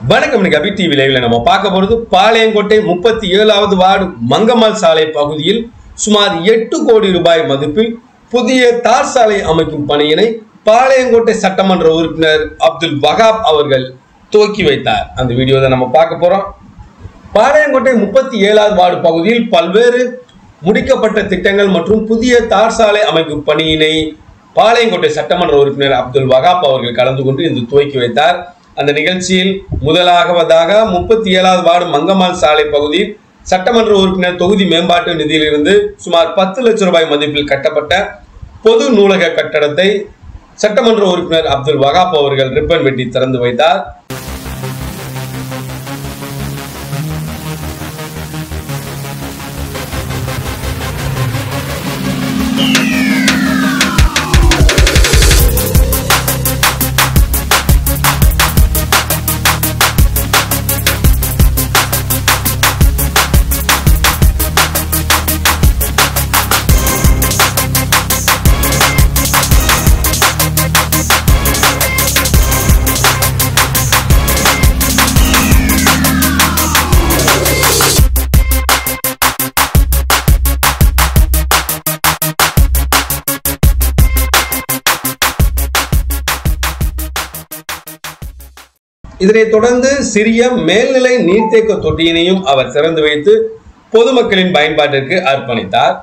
வணக்கம். அபி டிவி லைவ்ல நம்ம பார்க்க போறது பாளையங்கோட்டை 37வது வார்டு மங்கம்மாள் சாலை பகுதியில் சுமார் 8 கோடி ரூபாய் மதிப்பில் புதிய தார் சாலை அமைக்கும் பணியினை பாளையங்கோட்டை சட்டமன்ற உறுப்பினர் அப்துல் வகாப் அவர்கள் துவக்கி வைத்தார். அந்த வீடியோ தான் நம்ம பார்க்க போறோம். பாளையங்கோட்டை 37வது வார்டு பகுதியில் பல்வேறு முடிக்கப்பட்ட திட்டங்கள் மற்றும் புதிய தார் சாலை அமைக்கும் பணியினை பாளையங்கோட்டை சட்டமன்ற உறுப்பினர் அப்துல் வகாப் அவர்கள் கலந்து கொண்டு இன்று துவக்கி வைத்தார். அந்த நிகழ்ச்சியில் முதலாவதாக 37வது வார்டு மங்கம்மாள் சாலை பகுதியில் சட்டமன்ற உறுப்பினர் தொகுதி மேம்பாட்டு நிதியிலிருந்து சுமார் 10 லட்சம் ரூபாய் மதிப்பில் கட்டப்பட்ட பொது நூலக கட்டடத்தை சட்டமன்ற உறுப்பினர் அப்துல் வகாப் அவர்கள் ரிப்பன் வெட்டி திறந்து வைத்தார். இதனைத் தொடர்ந்து சிறிய மேல்நிலை நீர்த்தேக்க தொட்டியினையும் அவர் திறந்து வைத்து பொதுமக்களின் பயன்பாட்டிற்கு அர்ப்பணித்தார்.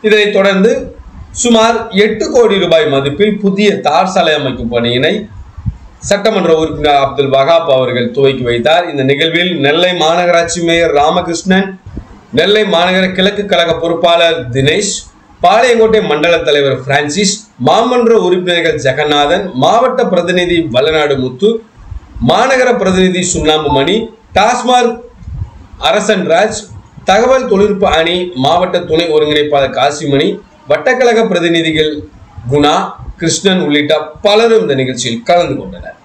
இதனைத் தொடர்ந்து சுமார் 8 கோடி ரூபாய் மதிப்பில் புதிய தார் சாலை அமைக்கும் பணியினை சட்டமன்ற உறுப்பினர் அப்துல் வகாப் அவர்கள் துவக்கி வைத்தார். இந்த நிகழ்வில் நெல்லை மாநகராட்சி மேயர் ராமகிருஷ்ணன், நெல்லை மாநகர கிழக்கு கழக பொறுப்பாளர் தினேஷ், பாளையங்கோட்டை மண்டல தலைவர் பிரான்சிஸ், மாமன்ற உறுப்பினர்கள் ஜெகநாதன், மாவட்ட பிரதிநிதி வல்லநாடு முத்து, மாநகர பிரதிநிதி சுண்ணாம்பு மணி, டாஸ்மாக் அரசன்ராஜ், தகவல் தொழில்நுட்ப அணி மாவட்ட துணை ஒருங்கிணைப்பாளர் காசிமணி, வட்டக்கழக பிரதிநிதிகள் குணா, கிருஷ்ணன் உள்ளிட்ட பலரும் இந்த நிகழ்ச்சியில் கலந்து கொண்டனர்.